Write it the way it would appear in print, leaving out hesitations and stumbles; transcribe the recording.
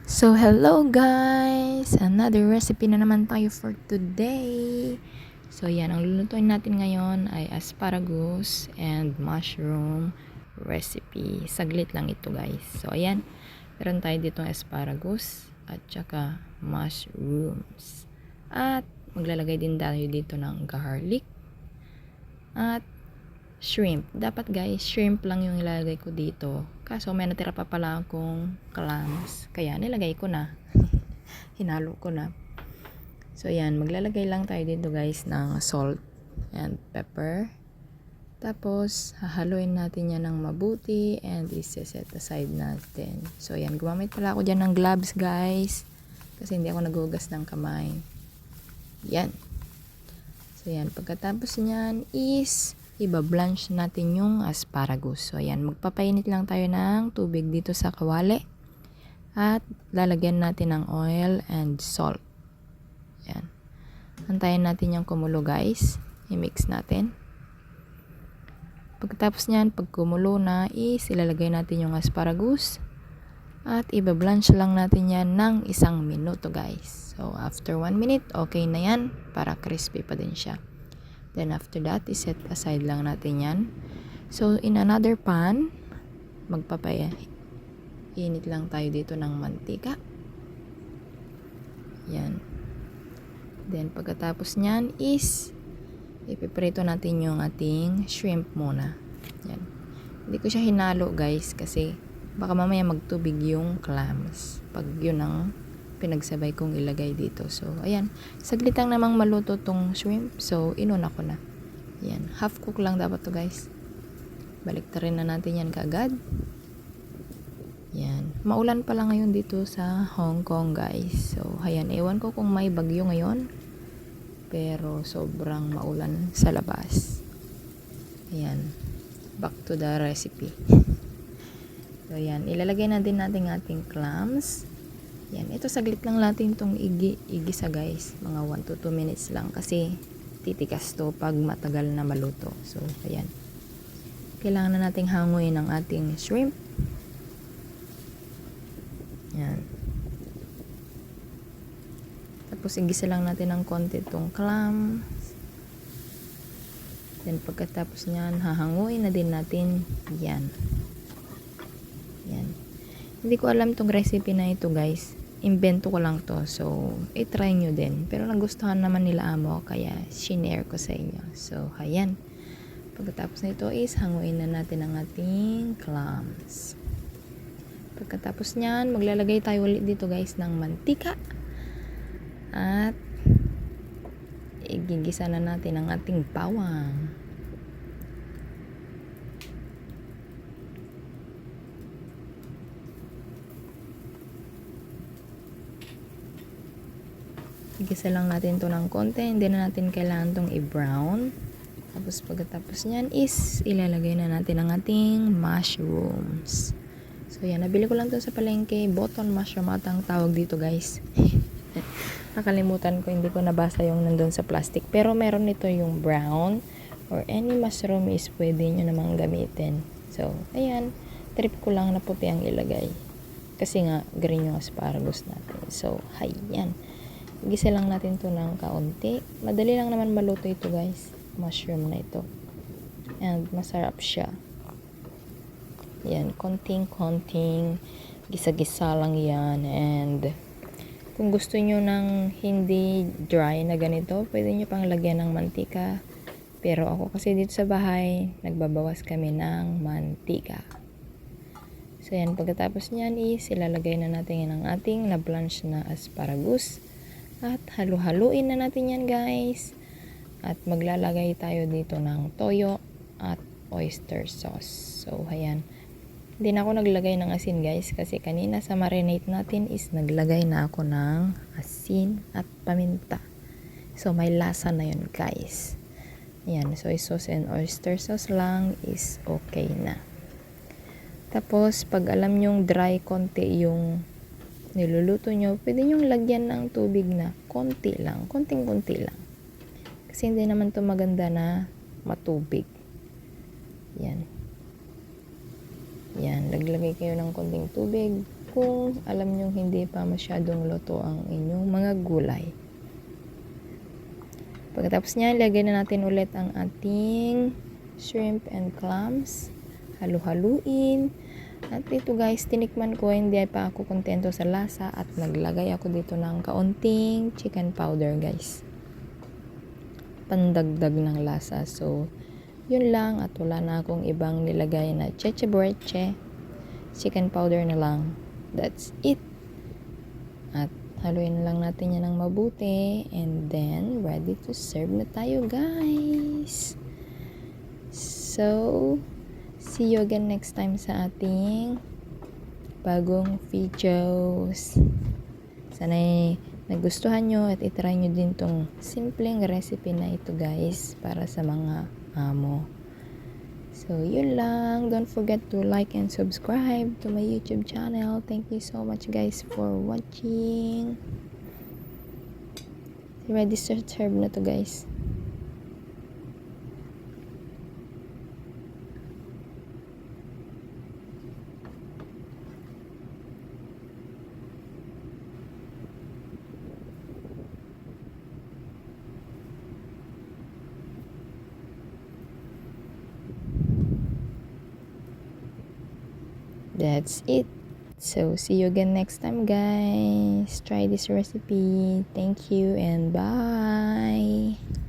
So, hello guys! Another recipe na naman tayo for today. So, yan. Ang lulutuin natin ngayon ay asparagus and mushroom recipe. Saglit lang ito guys. So, ayan. Meron tayo ditong asparagus at saka mushrooms. At maglalagay din tayo dito ng garlic at shrimp. Dapat guys, shrimp lang yung ilalagay ko dito. Kaso may natira pa pala akong clams. Kaya nilagay ko na. Hinalo ko na. So yan, maglalagay lang tayo dito guys ng salt and pepper. Tapos, hahaluin natin yan ng mabuti and isa-set aside natin. So yan, gumamit pala ako dyan ng gloves guys. Kasi hindi ako naghugas ng kamay. Yan. So yan, pagkatapos nyan is iba-blanch natin yung asparagus. So, ayan. Magpapainit lang tayo ng tubig dito sa kawali. At lalagyan natin ng oil and salt. Ayan. Antayin natin yung kumulo, guys. I-mix natin. Pagkatapos nyan, pag kumulo na, is ilalagay natin yung asparagus. At iba-blanch lang natin yan ng 1 minuto, guys. So, after 1 minute, okay na yan. Para crispy pa din siya. Then after that, iset aside lang natin yan. So, in another pan, init lang tayo dito ng mantika. Yan. Then, pagkatapos nyan is, ipiprito natin yung ating shrimp muna. Yan. Hindi ko siya hinalo guys, kasi baka mamaya magtubig yung clams. Pag yun ang pinagsabay kong ilagay dito. So, ayan. Saglit lang namang maluto tong shrimp. So, inuna ko na. Ayan. Half cook lang dapat to guys. Baliktarin na natin yan kaagad. Ayan. Maulan pala ngayon dito sa Hong Kong guys. So, ayan. Ewan ko kung may bagyo ngayon. Pero, sobrang maulan sa labas. Ayan. Back to the recipe. So, ayan. Ilalagay na din natin ating clams. Yan, ito saglit lang natin itong igisa guys, mga 1 to 2 minutes lang kasi titikas to pag matagal na maluto. So, ayan. Kailangan na nating hanguin ang ating shrimp. Yan. Tapos igisa lang natin ng konti itong clam. Then pagkatapos nyan, hahanguin na din natin yan. Yan. Hindi ko alam itong recipe na ito guys. Invento ko lang to. So, i-try nyo din. Pero nagustuhan naman nila amo. Kaya, shinare ko sa inyo. So, ayan. Pagkatapos na ito is, hanguin na natin ang ating clams. Pagkatapos nyan, maglalagay tayo ulit dito guys ng mantika. At, igigisa na natin ang ating bawang. Igisa lang natin to ng konti. Hindi na natin kailangan tong i-brown. Tapos pagkatapos nyan is ilalagay na natin ang ating mushrooms. So yan, nabili ko lang to sa palengke. Button mushroom at ang tawag dito guys. Nakalimutan ko, hindi ko nabasa yung nandun sa plastic. Pero meron nito yung brown or any mushroom is pwede nyo namang gamitin. So, ayan. Trip ko lang na puti ang ilagay. Kasi nga, green yung asparagus natin. So, ayan. Gisa lang natin to ng kaunti. Madali lang naman maluto ito guys. Mushroom na ito. And masarap siya. Yan. Konting-konting. Gisa-gisa lang yan. And kung gusto nyo ng hindi dry na ganito, pwede nyo pang lagyan ng mantika. Pero ako kasi dito sa bahay, nagbabawas kami ng mantika. So yan. Pagkatapos nyan is ilalagay na natin ang ating na-blanch na asparagus. At halu-haluin na natin yan guys. At maglalagay tayo dito ng toyo at oyster sauce. So, ayan. Hindi na ako naglagay ng asin guys. Kasi kanina sa marinate natin is naglagay na ako ng asin at paminta. So, may lasa na yun guys. Ayan. Soy sauce and oyster sauce lang is okay na. Tapos, pag alam nyong dry konti yung niluluto nyo, pwede nyong lagyan ng tubig na konti lang, konting-konti lang. Kasi hindi naman to maganda na matubig. Yan. Yan, naglagay kayo ng konting tubig kung alam nyo hindi pa masyadong luto ang inyong mga gulay. Pagkatapos niya, lagay na natin ulit ang ating shrimp and clams. Halu-haluin. At ito guys, tinikman ko, hindi pa ako kontento sa lasa at naglagay ako dito ng kaunting chicken powder guys. Pandagdag ng lasa. So, yun lang at wala na akong ibang nilagay na cheche breche. Chicken powder na lang. That's it. At haluin lang natin yan ng mabuti and then ready to serve na tayo guys. So, see you again next time sa ating bagong videos. Sana'y nagustuhan nyo at itry nyo din tong simpleng recipe na ito guys para sa mga amo. So, yun lang. Don't forget to like and subscribe to my YouTube channel. Thank you so much guys for watching. Ready to serve na to guys. That's it. So, see you again next time, guys. Try this recipe. Thank you and bye.